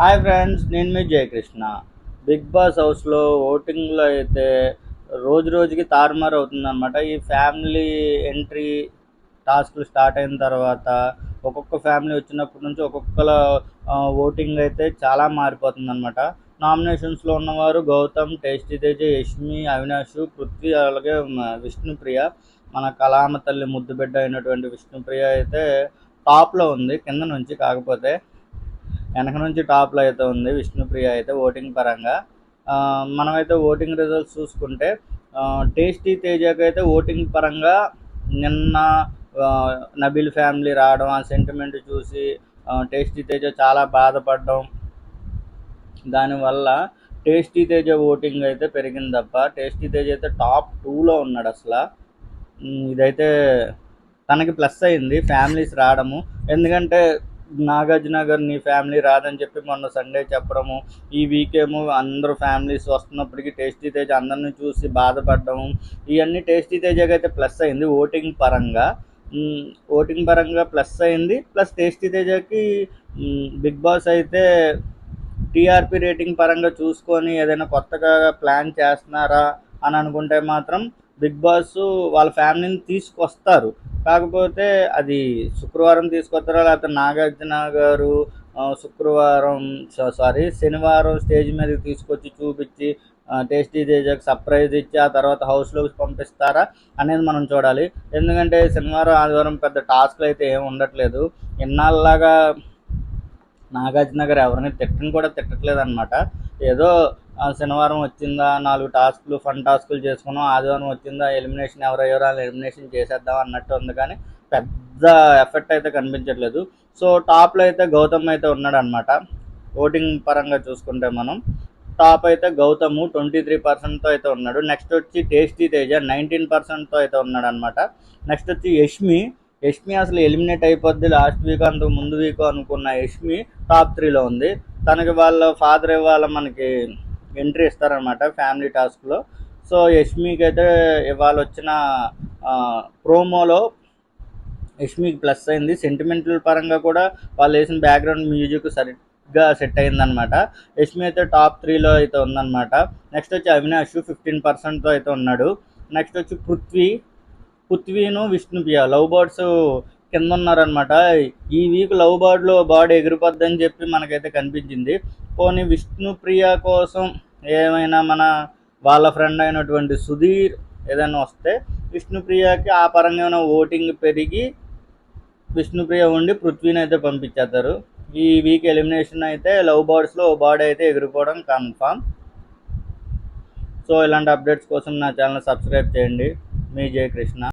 Hi friends, నేను మీ Jayakrishna. Big boss హౌస్లో ఓటింగ్లో అయితే రోజు రోజుకి తారుమారు అవుతుందన్నమాట. ఈ ఫ్యామిలీ ఎంట్రీ టాస్క్లు స్టార్ట్ అయిన తర్వాత ఒక్కొక్క ఫ్యామిలీ వచ్చినప్పటి నుంచి ఒక్కొక్కల ఓటింగ్ అయితే చాలా మారిపోతుందన్నమాట. నామినేషన్స్లో ఉన్నవారు గౌతమ్, టేస్టీ తేజ, యష్మి, అవినాష్, పృథ్వీ, అలాగే విష్ణుప్రియ. మన కళామ తల్లి ముద్దు బిడ్డ అయినటువంటి విష్ణుప్రియ అయితే టాప్లో ఉంది కింద నుంచి. కాకపోతే వెనక నుంచి టాప్లో అయితే ఉంది విష్ణుప్రియ అయితే ఓటింగ్ పరంగా. మనమైతే ఓటింగ్ రిజల్ట్స్ చూసుకుంటే టేస్టీ తేజకి అయితే ఓటింగ్ పరంగా నిన్న నబీల్ ఫ్యామిలీ రావడం, ఆ సెంటిమెంట్ చూసి టేస్టీ తేజ చాలా బాధపడడం, దానివల్ల టేస్టీ తేజ ఓటింగ్ అయితే పెరిగింది తప్ప టేస్టీ తేజ అయితే టాప్ 2లో ఉన్నాడు అసలు. ఇదైతే తనకి ప్లస్ అయింది ఫ్యామిలీస్ రావడము. ఎందుకంటే నాగార్జున గారు నీ ఫ్యామిలీ రాదని చెప్పి మొన్న సండే చెప్పడము, ఈ వీకేమో అందరూ ఫ్యామిలీస్ వస్తున్నప్పటికీ టేస్టీ తేజ అందరిని చూసి బాధపడడం, ఇవన్నీ టేస్టీ తేజకి అయితే ప్లస్ అయింది ఓటింగ్ పరంగా. ఓటింగ్ పరంగా ప్లస్ అయింది. ప్లస్ టేస్టీ తేజకి బిగ్ బాస్ అయితే టీఆర్పీ రేటింగ్ పరంగా చూసుకొని ఏదైనా కొత్తగా ప్లాన్ చేస్తున్నారా అని అనుకుంటే మాత్రం బిగ్ బాస్ వాళ్ళ ఫ్యామిలీని తీసుకొస్తారు. కాకపోతే అది శుక్రవారం తీసుకొస్తారా, లేకపోతే నాగార్జున గారు శనివారం స్టేజ్ మీదకి తీసుకొచ్చి చూపించి టేస్టీ తేజకి సర్ప్రైజ్ ఇచ్చి ఆ తర్వాత హౌస్లోకి పంపిస్తారా అనేది మనం చూడాలి. ఎందుకంటే శనివారం ఆదివారం పెద్ద టాస్క్లు అయితే ఏమి ఉండట్లేదు. ఇన్నాళ్ళలాగా నాగార్జున గారు ఎవరిని తిట్టట్లేదు అనమాట. ఏదో శనివారం వచ్చిందా 4 టాస్కులు ఫన్ టాస్కులు చేసుకున్నాం, ఆదివారం వచ్చిందా ఎలిమినేషన్ ఎవరయ్యారో వాళ్ళు ఎలిమినేషన్ చేసేద్దాం అన్నట్టు ఉంది. కానీ పెద్ద ఎఫెక్ట్ అయితే కనిపించట్లేదు. సో టాప్లో అయితే గౌతమ్ అయితే ఉన్నాడు అనమాట. ఓటింగ్ పరంగా చూసుకుంటే మనం టాప్ అయితే గౌతమ్ 23%తో అయితే ఉన్నాడు. నెక్స్ట్ వచ్చి టేస్టీ తేజ 19%తో అయితే ఉన్నాడు అనమాట. నెక్స్ట్ వచ్చి యష్మి అసలు ఎలిమినేట్ అయిపోద్ది లాస్ట్ వీక్ అంతకు ముందు వీక్ అనుకున్న యష్మి టాప్ 3లో ఉంది. తనకి వాళ్ళ ఫాదర్ ఇవాళ మనకి ఎంట్రీ ఇస్తారనమాట ఫ్యామిలీ టాస్క్లో. సో యష్మికి అయితే ఇవాళ వచ్చిన ప్రోమోలో యష్మికి ప్లస్ అయింది. సెంటిమెంటల్ పరంగా కూడా వాళ్ళు వేసిన బ్యాక్గ్రౌండ్ మ్యూజిక్ సరిగ్గా సెట్ అయిందనమాట. యష్మి అయితే టాప్ 3లో అయితే ఉందన్నమాట. నెక్స్ట్ వచ్చి అవినాష్ 15%తో అయితే ఉన్నాడు. నెక్స్ట్ వచ్చి పృథ్వీను, విష్ణుప్రియ లవ్ బర్డ్స్ కింద ఉన్నారనమాట. ఈ వీక్ లవ్ బర్డ్ ఎగిరిపోద్దని చెప్పి మనకైతే కనిపించింది. పోనీ విష్ణుప్రియ కోసం ఏమైనా వాళ్ళ ఫ్రెండ్ అయినటువంటి సుధీర్ ఏదైనా వస్తే విష్ణుప్రియకి ఆ పరంగా ఓటింగ్ పెరిగి విష్ణుప్రియ ఉండి పృథ్వీని అయితే పంపించేస్తారు. ఈ వీక్ ఎలిమినేషన్ అయితే లవ్ బర్డ్స్లో బర్డ్ అయితే ఎగిరిపోవడం కన్ఫామ్. సో ఇలాంటి అప్డేట్స్ కోసం నా ఛానల్ సబ్స్క్రైబ్ చేయండి. మీ జయకృష్ణ.